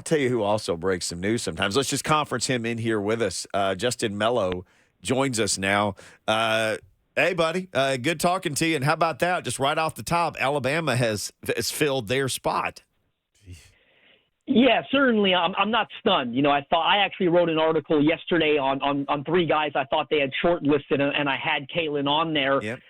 I'll tell you who also breaks some news sometimes. Let's just conference him in here with us. Justin Melo joins us now. Hey, buddy, good talking to you. And how about that? Just right off the top, Alabama has filled their spot. Yeah, certainly. I'm not stunned. I actually wrote an article yesterday on three guys I thought they had shortlisted, and I had Kalen on there. Yep.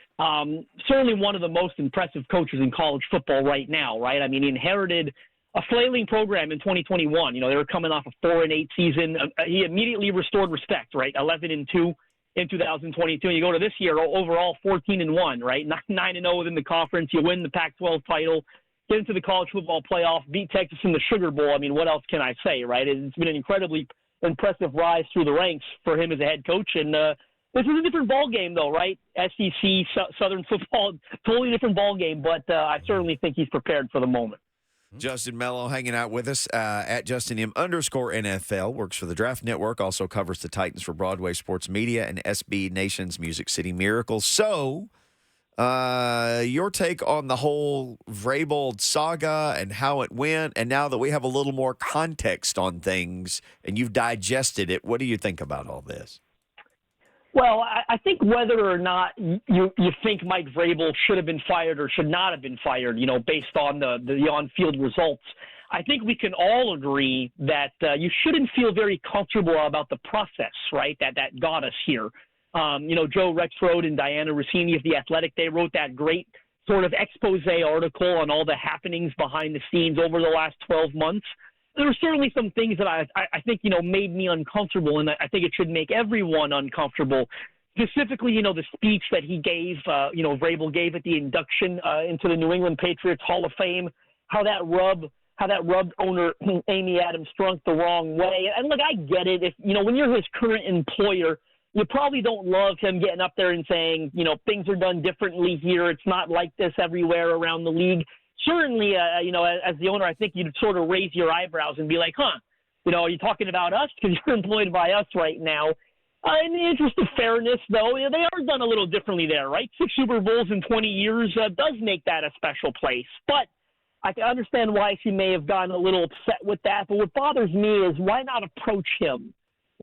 Certainly one of the most impressive coaches in college football right now, right? I mean, he inherited a flailing program in 2021. They were coming off a 4-8 season. He immediately restored respect, right? 11-2 in 2022. And you go to this year, overall 14-1, right? 9-0 within the conference. You win the Pac-12 title, get into the college football playoff, beat Texas in the Sugar Bowl. I mean, what else can I say, right? It's been an incredibly impressive rise through the ranks for him as a head coach. And this is a different ball game, though, right? SEC, Southern football, totally different ball game. But I certainly think he's prepared for the moment. Justin Melo hanging out with us at JustinM_NFL, works for the Draft Network, also covers the Titans for Broadway Sports Media and SB Nation's Music City Miracles. So, your take on the whole Vrabel saga and how it went, and now that we have a little more context on things and you've digested it, what do you think about all this? Well, I think whether or not you think Mike Vrabel should have been fired or should not have been fired, based on the on-field results, I think we can all agree that you shouldn't feel very comfortable about the process, right, that got us here. Joe Rexrode and Diana Rossini of The Athletic, they wrote that great sort of expose article on all the happenings behind the scenes over the last 12 months. There were certainly some things that I think, made me uncomfortable, and I think it should make everyone uncomfortable. Specifically, the speech that he gave, Vrabel gave at the induction into the New England Patriots Hall of Fame, how that rubbed owner Amy Adams Strunk the wrong way. And look, I get it. If when you're his current employer, you probably don't love him getting up there and saying, things are done differently here. It's not like this everywhere around the league. Certainly, as the owner, I think you'd sort of raise your eyebrows and be like, are you talking about us? Because you're employed by us right now. In the interest of fairness, though, they are done a little differently there, right? 6 Super Bowls in 20 years does make that a special place. But I can understand why she may have gotten a little upset with that. But what bothers me is why not approach him?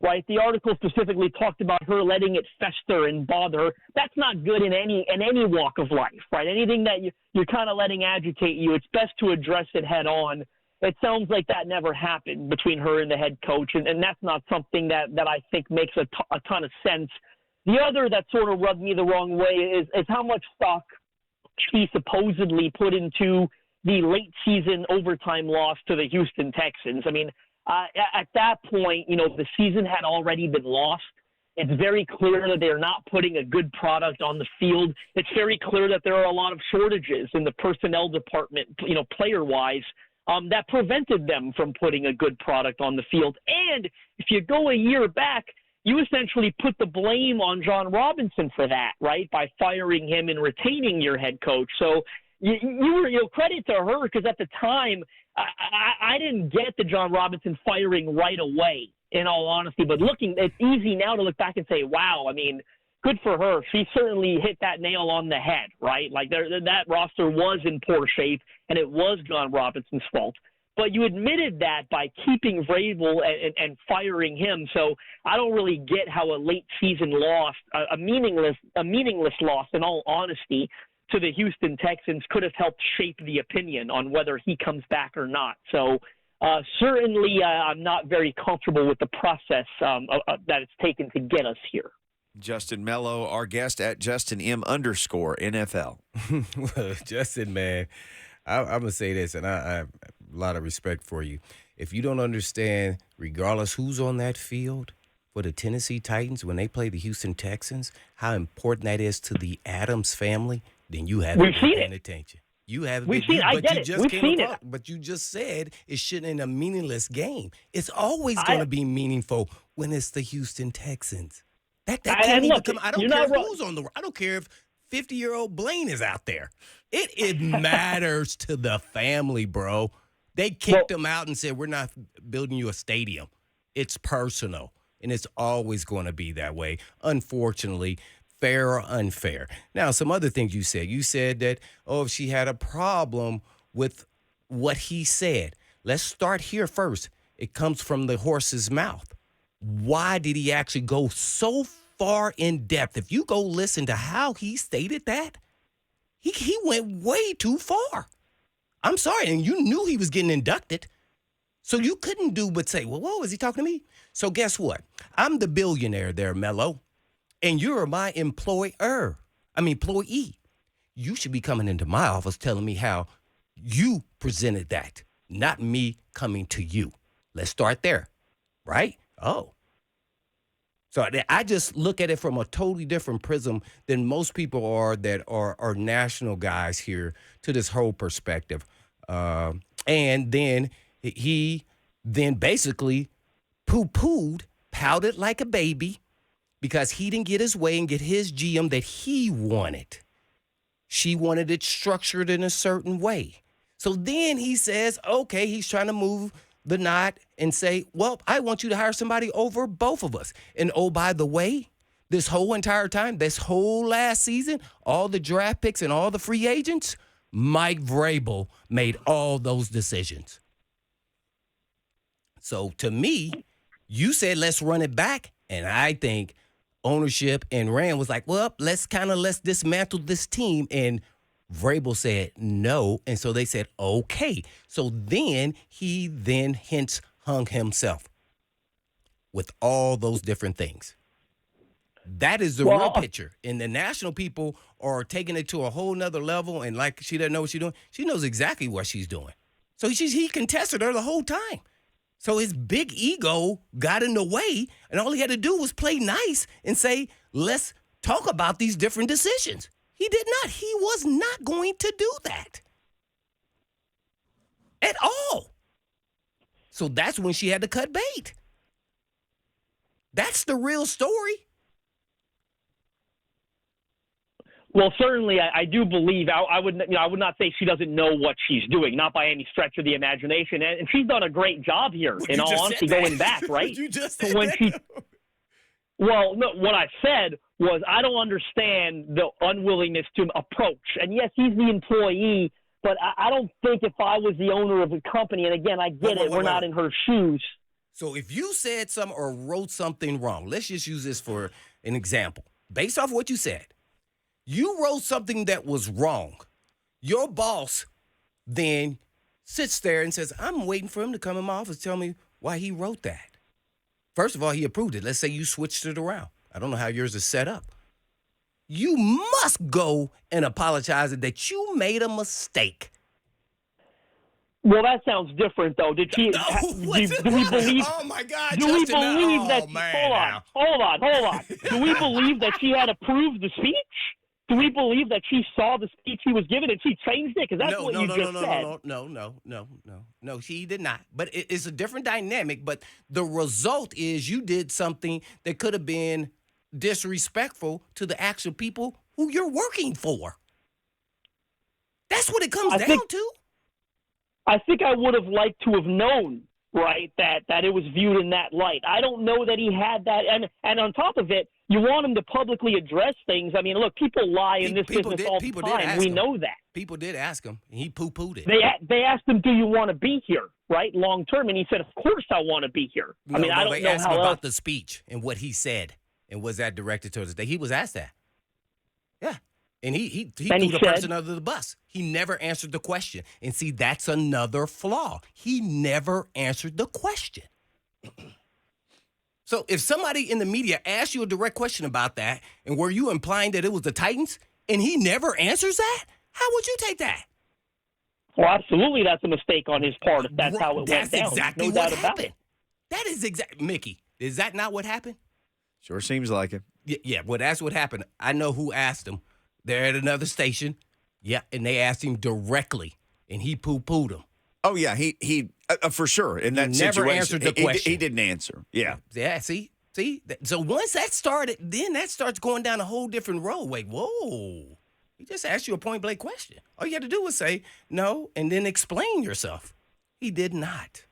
Right, the article specifically talked about her letting it fester and bother her. That's not good in any walk of life, right? Anything that you're kind of letting agitate you, it's best to address it head on. It sounds like that never happened between her and the head coach, and that's not something that I think makes a ton of sense. The other that sort of rubbed me the wrong way is how much stock she supposedly put into the late season overtime loss to the Houston Texans. I mean, at that point, the season had already been lost. It's very clear that they're not putting a good product on the field. It's very clear that there are a lot of shortages in the personnel department, player-wise, that prevented them from putting a good product on the field. And if you go a year back, you essentially put the blame on John Robinson for that, right, by firing him and retaining your head coach. So you credit to her, because at the time, I didn't get the John Robinson firing right away, in all honesty. But it's easy now to look back and say, wow, I mean, good for her. She certainly hit that nail on the head, right? Like that roster was in poor shape, and it was John Robinson's fault. But you admitted that by keeping Vrabel and firing him. So I don't really get how a late season loss, a meaningless loss, in all honesty, to the Houston Texans could have helped shape the opinion on whether he comes back or not. So certainly I'm not very comfortable with the process that it's taken to get us here. Justin Melo, our guest at JustinM_NFL. Well, Justin, man, I'm going to say this, and I have a lot of respect for you. If you don't understand, regardless who's on that field, for the Tennessee Titans, when they play the Houston Texans, how important that is to the Adams family, then you haven't been paying attention. You haven't been. I get it. We've seen it. But you just said it shouldn't be a meaningless game. It's always going to be meaningful when it's the Houston Texans. That can't even come. I don't care who's on the. I don't care if 50-year-old Blaine is out there. It matters to the family, bro. They kicked them out and said, we're not building you a stadium. It's personal, and it's always going to be that way, unfortunately. Fair or unfair. Now, some other things you said. You said that, if she had a problem with what he said. Let's start here first. it comes from the horse's mouth. Why did he actually go so far in depth? If you go listen to how he stated that, he went way too far. I'm sorry, and you knew he was getting inducted. So you couldn't do but say, well, whoa, is he talking to me? So guess what? I'm the billionaire there, Melo, and you're my employee. You should be coming into my office telling me how you presented that, not me coming to you. Let's start there, right? Oh. So I just look at it from a totally different prism than most people are that are national guys here to this whole perspective. And then he basically poo-pooed, pouted like a baby because he didn't get his way and get his GM that he wanted. She wanted it structured in a certain way. So then he says, okay, he's trying to move the knot and say, well, I want you to hire somebody over both of us. And oh, by the way, this whole entire time, this whole last season, all the draft picks and all the free agents, Mike Vrabel made all those decisions. So to me, you said, let's run it back. And I think ownership and Rand was like, well, let's dismantle this team. And Vrabel said no. And so they said, okay. So then he hence hung himself with all those different things. That is the real picture. And the national people are taking it to a whole nother level. And like she doesn't know what she's doing. She knows exactly what she's doing. So he contested her the whole time. So his big ego got in the way. And all he had to do was play nice and say, let's talk about these different decisions. He did not. He was not going to do that at all. So that's when she had to cut bait. That's the real story. Well, certainly, I do believe I would not say she doesn't know what she's doing, not by any stretch of the imagination, and she's done a great job here. In all honesty, going back, right? You just said that. Well, no, what I said was I don't understand the unwillingness to approach. And yes, he's the employee, but I don't think if I was the owner of the company, and again, I get it, we're not in her shoes. So if you said something or wrote something wrong, let's just use this for an example. Based off what you said, you wrote something that was wrong. Your boss then sits there and says, I'm waiting for him to come in my office, tell me why he wrote that. First of all, he approved it. Let's say you switched it around. I don't know how yours is set up. You must go and apologize that you made a mistake. Well, that sounds different, though. Did she? No, do we believe? Oh my God! Do Justin, we believe that? Man, hold on. Do we believe that she had approved the speech? Do we believe that she saw the speech he was given and she changed it? Because that's what you just said. No, she did not. But it's a different dynamic. But the result is you did something that could have been disrespectful to the actual people who you're working for. That's what it comes down to. I think I would have liked to have known, right, that it was viewed in that light. I don't know that he had that. And on top of it, you want him to publicly address things. I mean, look, people lie in this business all the time. We know that. People did ask him, and he poo-pooed it. They asked him, do you want to be here, right, long term? And he said, of course I want to be here. I don't know they asked how him else. about the speech and what he said, and was that directed towards the He was asked that. Yeah. And he threw the person under the bus. He never answered the question. And see, that's another flaw. He never answered the question. So if somebody in the media asks you a direct question about that, and were you implying that it was the Titans, and he never answers that, how would you take that? Well, absolutely, that's a mistake on his part if that's how it went down. That's exactly what happened. That is exactly, Mickey, is that not what happened? Sure seems like it. Yeah, well, that's what happened. I know who asked him. They're at another station. Yeah, and they asked him directly, and he poo-pooed them. Oh, yeah, he for sure. In that situation, never answered the question. He didn't answer. Yeah. Yeah, see? So once that started, then that starts going down a whole different road. Wait, whoa. He just asked you a point-blank question. All you had to do was say no and then explain yourself. He did not.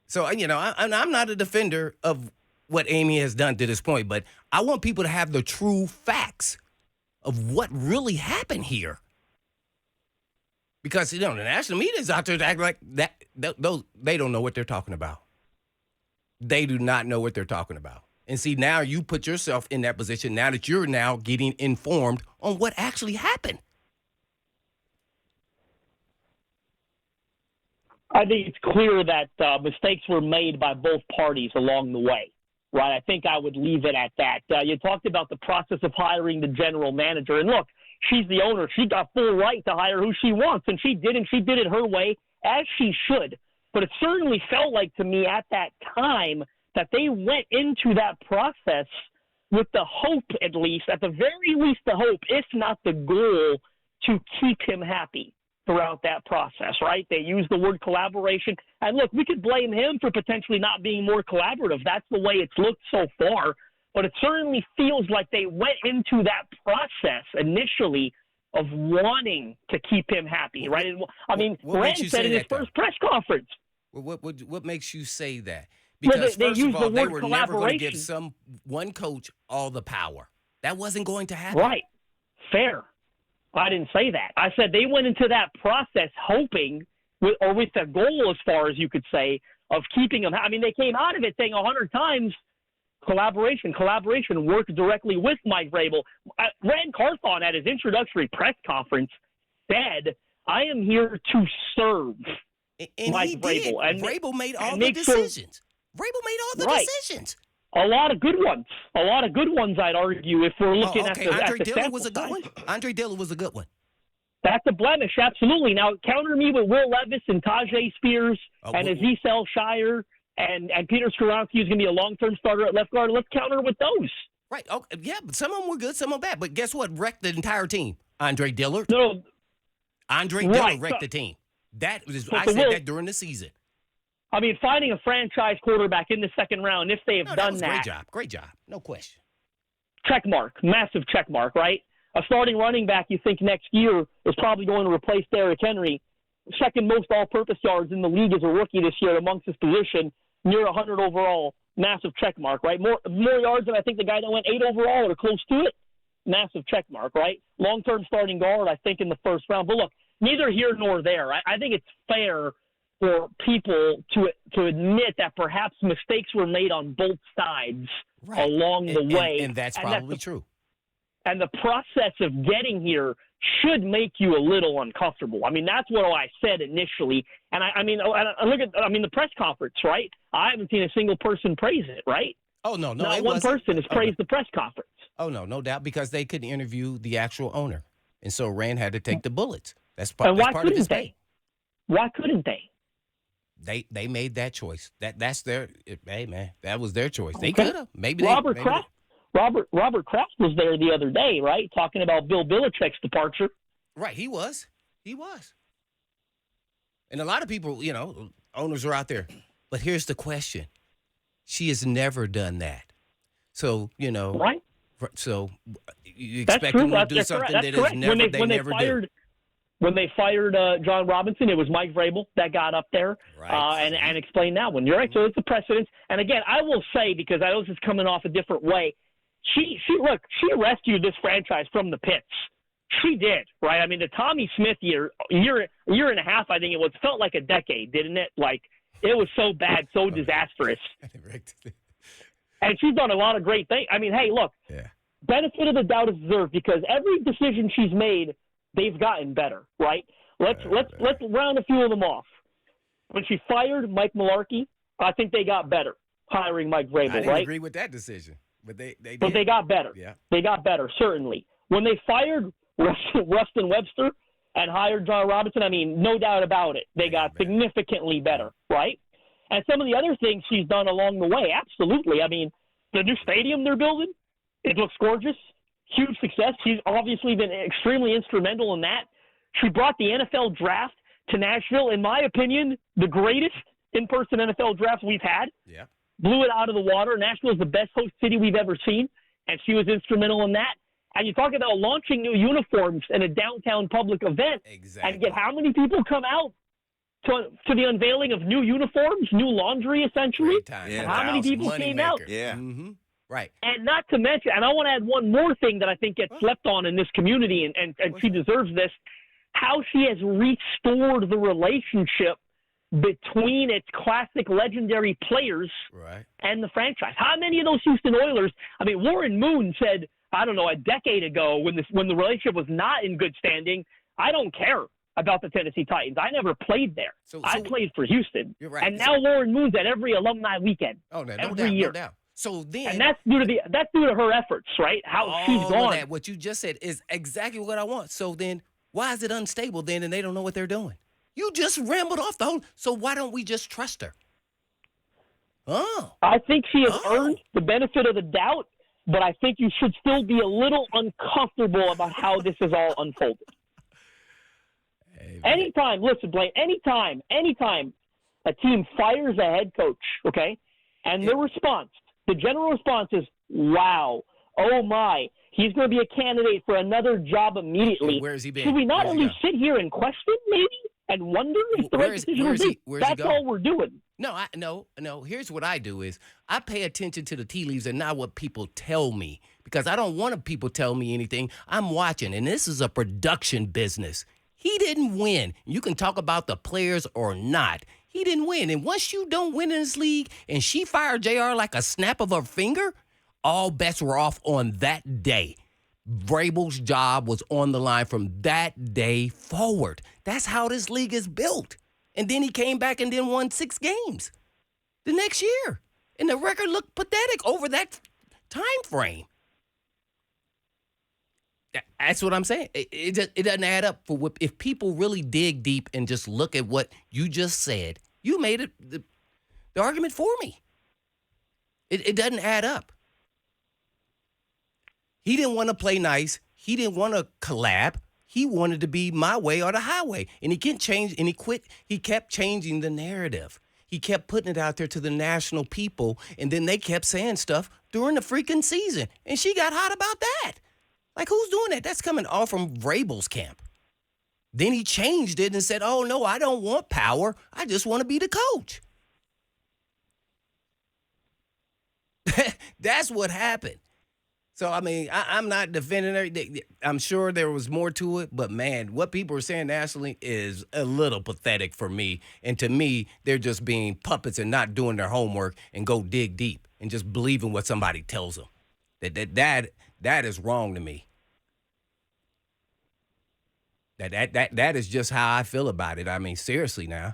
So, I'm not a defender of what Amy has done to this point, but I want people to have the true facts of what really happened here. Because, the national media is out there to act like that. Those, they don't know what they're talking about. They do not know what they're talking about. And see, now you put yourself in that position now that you're now getting informed on what actually happened. I think it's clear that mistakes were made by both parties along the way, right? I think I would leave it at that. You talked about the process of hiring the general manager. And look, she's the owner. She got full right to hire who she wants, and she did it her way, as she should. But it certainly felt like to me at that time that they went into that process with the hope, at least, at the very least the hope, if not the goal, to keep him happy throughout that process, right? They used the word collaboration. And look, we could blame him for potentially not being more collaborative. That's the way it's looked so far. But it certainly feels like they went into that process initially of wanting to keep him happy, right? I mean, Rand said in his first press conference. What makes you say that? Because they first of all, they were never going to give one coach all the power. That wasn't going to happen. Right. Fair. I didn't say that. I said they went into that process hoping, with the goal, as far as you could say, of keeping him. I mean, they came out of it saying 100 times, collaboration, work directly with Mike Vrabel. Rand Carthon at his introductory press conference said, "I am here to serve." And Mike he Vrabel. did. And Vrabel made all the decisions. Vrabel made all the decisions. A lot of good ones. I'd argue, if we're looking at the Andre Dillon sample was a good one. Andre Dillon was a good one. That's a blemish, absolutely. Now, counter me with Will Levis and Tajay Spears and Azeez El-Shire and Peter Skoronski is going to be a long-term starter at left guard. Let's counter with those. Right. Oh, yeah, but some of them were good, some of them bad. But guess what? Wrecked the entire team. Andre Dillard. No. Andre Dillard wrecked the team. I said that during the season. I mean, finding a franchise quarterback in the second round, if they have done that. Great job. No question. Check mark. Massive check mark, right? A starting running back you think next year is probably going to replace Derrick Henry. Second most all-purpose yards in the league as a rookie this year amongst his position, near 100 overall. Massive check mark, right? More yards than I think the guy that went 8 overall or close to it. Massive check mark, right? Long-term starting guard, I think, in the first round. But look, neither here nor there. I think it's fair for people to admit that perhaps mistakes were made on both sides along the way. And that's probably true. And the process of getting here should make you a little uncomfortable. I mean, that's what I said initially. And I mean, look at the press conference, right? I haven't seen a single person praise it, right? Oh, no. Not one person has praised the press conference. Oh, no doubt, because they couldn't interview the actual owner. And so Rand had to take the bullets. That's part of his game. Why couldn't they? They made that choice. That's their that was their choice. They could have. Robert Kraft was there the other day, right? Talking about Bill Belichick's departure. Right, he was. And a lot of people, owners are out there. But here's the question. She has never done that. So, right. So you expect them to do something that is never do. When they fired John Robinson, it was Mike Vrabel that got up there and explained that one. You're right. So it's a precedent. And again, I will say, because I know this is coming off a different way, she rescued this franchise from the pits. She did, right? I mean, the Tommy Smith year and a half, I think it was, felt like a decade, didn't it? Like, it was so bad, so disastrous. And she's done a lot of great things. I mean, hey, look, benefit of the doubt is deserved, because every decision she's made, they've gotten better, right? Let's round a few of them off. When she fired Mike Mularkey, I think they got better hiring Mike Vrabel, right? I didn't agree with that decision, but they did. But they got better. Yeah. They got better, certainly. When they fired Rustin Webster and hired John Robinson, I mean, no doubt about it, they got significantly better, right? And some of the other things she's done along the way, absolutely. I mean, the new stadium they're building, it looks gorgeous. Huge success. She's obviously been extremely instrumental in that. She brought the NFL draft to Nashville, in my opinion, the greatest in-person NFL draft we've had. Yeah. Blew it out of the water. Nashville is the best host city we've ever seen, and she was instrumental in that. And you talk about launching new uniforms in a downtown public event, and get how many people come out to the unveiling of new uniforms, new laundry, essentially? Yeah, how many people came out? Yeah. Mm-hmm. Right. And not to mention, and I want to add one more thing that I think gets slept on in this community, and she deserves this. how she has restored the relationship between its classic legendary players and the franchise. How many of those Houston Oilers, I mean, Warren Moon said, I don't know, a decade ago when the relationship was not in good standing, I don't care about the Tennessee Titans. I never played there. I played for Houston. You're right. And now Warren Moon's at every alumni weekend. Oh, no, every year. No doubt. So then, and that's due to her efforts, right? How she's gone. That, what you just said is exactly what I want. So then, why is it unstable then, and they don't know what they're doing? You just rambled off the whole. So why don't we just trust her? Oh, I think she has earned the benefit of the doubt, but I think you should still be a little uncomfortable about how this is all unfolded. Hey, anytime, listen, Blaine. Anytime a team fires a head coach, okay, and the general response is, "Wow, oh my, he's going to be a candidate for another job immediately." Where's he been? Should we not at least sit here and question, maybe, and wonder if the right decision was made? That's all we're doing. No. Here's what I do is I pay attention to the tea leaves and not what people tell me, because I don't want people tell me anything. I'm watching, and this is a production business. He didn't win. You can talk about the players or not. He didn't win. And once you don't win in this league and she fired JR like a snap of her finger, all bets were off on that day. Vrabel's job was on the line from that day forward. That's how this league is built. And then he came back and then won 6 games the next year. And the record looked pathetic over that time frame. That's what I'm saying. It doesn't add up. If people really dig deep and just look at what you just said, you made it the argument for me. It doesn't add up. He didn't want to play nice. He didn't want to collab. He wanted to be my way or the highway. And he can't change, and he quit. He kept changing the narrative. He kept putting it out there to the national people, and then they kept saying stuff during the freaking season. And she got hot about that. Like, who's doing that? That's coming all from Vrabel's camp. Then he changed it and said, oh, no, I don't want power. I just want to be the coach. That's what happened. So, I mean, I'm not defending her. I'm sure there was more to it. But, man, what people are saying nationally is a little pathetic for me. And to me, they're just being puppets and not doing their homework and go dig deep and just believing what somebody tells them. That is wrong to me. That is just how I feel about it. I mean, seriously now.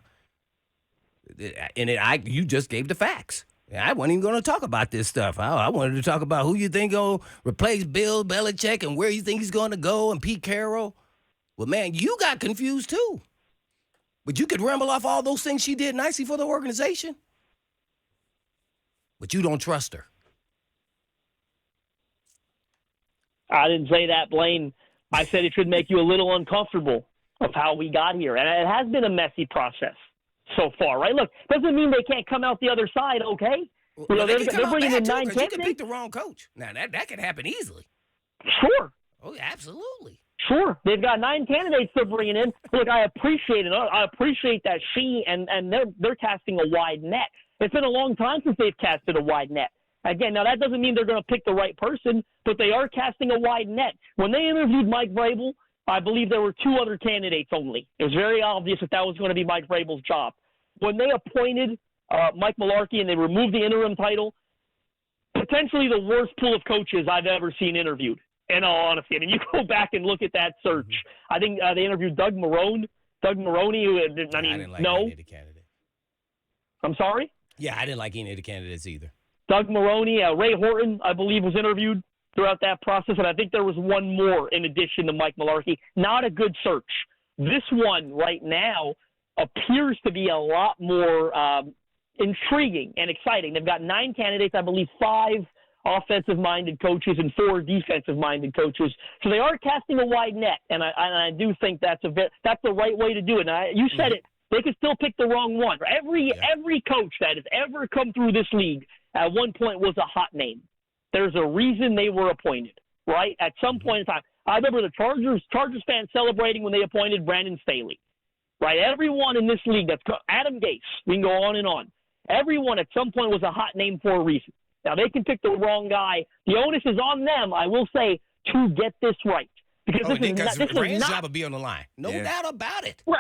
And you just gave the facts. I wasn't even going to talk about this stuff. I wanted to talk about who you think going to replace Bill Belichick and where you think he's going to go and Pete Carroll. Well, man, you got confused too. But you could ramble off all those things she did nicely for the organization. But you don't trust her. I didn't say that, Blaine. I said it should make you a little uncomfortable of how we got here. And it has been a messy process so far, right? Look, doesn't mean they can't come out the other side, okay? Well, they're bringing in 9 candidates. You can pick the wrong coach. Now, that could happen easily. Sure. Oh, absolutely. Sure. They've got 9 candidates they're bringing in. Look, I appreciate it. I appreciate that she and they're casting a wide net. It's been a long time since they've casted a wide net. Again, now that doesn't mean they're going to pick the right person, but they are casting a wide net. When they interviewed Mike Vrabel, I believe there were 2 other candidates only. It was very obvious that was going to be Mike Vrabel's job. When they appointed Mike Mularkey and they removed the interim title, potentially the worst pool of coaches I've ever seen interviewed, in all honesty. I mean, you go back and look at that search. I think they interviewed Doug Maroney, who, I didn't like any of the candidates. I'm sorry? Yeah, I didn't like any of the candidates either. Doug Maroney, Ray Horton, I believe, was interviewed throughout that process, and I think there was one more in addition to Mike Mularkey. Not a good search. This one right now appears to be a lot more intriguing and exciting. They've got 9 candidates, I believe 5 offensive-minded coaches and 4 defensive-minded coaches. So they are casting a wide net, and I do think that's the right way to do it. And you said it. They could still pick the wrong one. Every coach that has ever come through this league at one point was a hot name. There's a reason they were appointed, right? At some point in time. I remember the Chargers fans celebrating when they appointed Brandon Staley, right? Everyone in this league, Adam Gase, we can go on and on. Everyone at some point was a hot name for a reason. Now, they can pick the wrong guy. The onus is on them, I will say, to get this right. Because Rand's job will be on the line. No doubt about it. Right,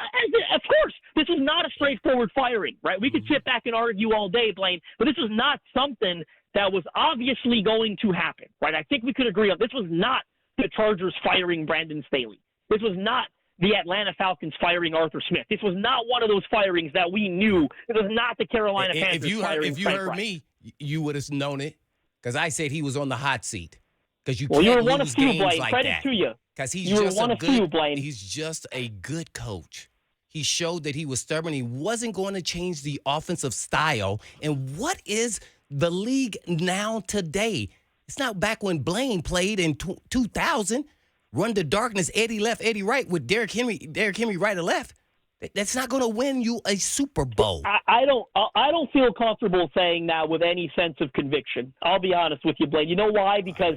of course. This is not a straightforward firing, right? We could sit back and argue all day, Blaine, but this is not something that was obviously going to happen, right? I think we could agree on this was not the Chargers firing Brandon Staley. This was not the Atlanta Falcons firing Arthur Smith. This was not one of those firings that we knew. It was not the Carolina Panthers firing If you Frank heard Reich. me, you would have known it because I said he was on the hot seat. Because you you can't were one lose of few, games Blaine. like Credit that. to you. Because You were one of few, Blaine. He's just a good coach. He showed that he was stubborn. He wasn't going to change the offensive style. And what is the league now today? It's not back when Blaine played in 2000. Run the darkness, Eddie left, Eddie right with Derrick Henry right or left. That's not going to win you a Super Bowl. I don't feel comfortable saying that with any sense of conviction. I'll be honest with you, Blaine. You know why? Because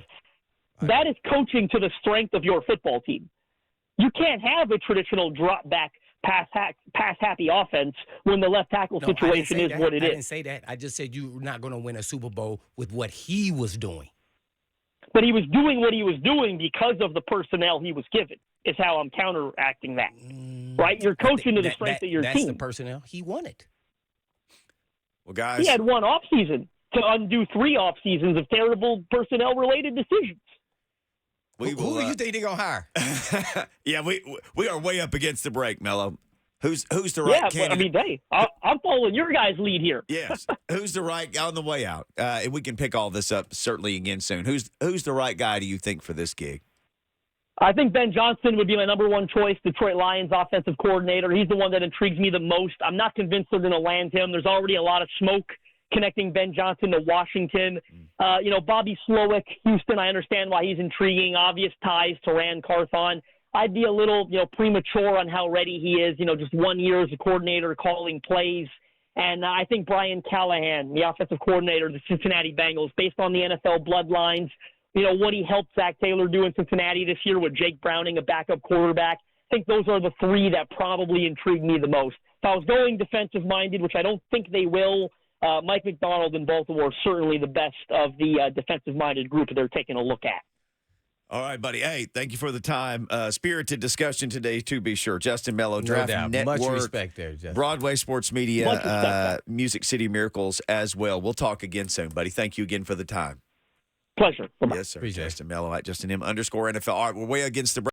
that is coaching to the strength of your football team. You can't have a traditional drop back, pass happy offense when the left tackle situation is what it is. I didn't say that. I just said you're not going to win a Super Bowl with what he was doing. But he was doing what he was doing because of the personnel he was given, is how I'm counteracting that. Right? You're coaching to the strength of your team. That's the personnel he wanted. Well, guys. He had one offseason to undo 3 off seasons of terrible personnel-related decisions. Who do you think they're going to hire? Yeah, we are way up against the break, Melo. Who's the right candidate? But, hey, I'm following your guys' lead here. Yes. Who's the right guy on the way out? And we can pick all this up certainly again soon. Who's the right guy, do you think, for this gig? I think Ben Johnson would be my number one choice, Detroit Lions offensive coordinator. He's the one that intrigues me the most. I'm not convinced they're going to land him. There's already a lot of smoke connecting Ben Johnson to Washington. Bobby Slowick, Houston, I understand why he's intriguing. Obvious ties to Rand Carthon. I'd be a little, premature on how ready he is. Just 1 year as a coordinator calling plays. And I think Brian Callahan, the offensive coordinator of the Cincinnati Bengals, based on the NFL bloodlines, what he helped Zach Taylor do in Cincinnati this year with Jake Browning, a backup quarterback. I think those are the 3 that probably intrigue me the most. If I was going defensive-minded, which I don't think they will, Mike McDonald in Baltimore is certainly the best of the defensive-minded group they're taking a look at. All right, buddy. Hey, thank you for the time. Spirited discussion today, to be sure. Justin Melo, Draft Network. Much respect there, Justin. Broadway Sports Media, Music City Miracles as well. We'll talk again soon, buddy. Thank you again for the time. Pleasure. Bye-bye. Yes, sir. Appreciate it. Justin Melo at Justin M _NFL. All right, we're way against the break.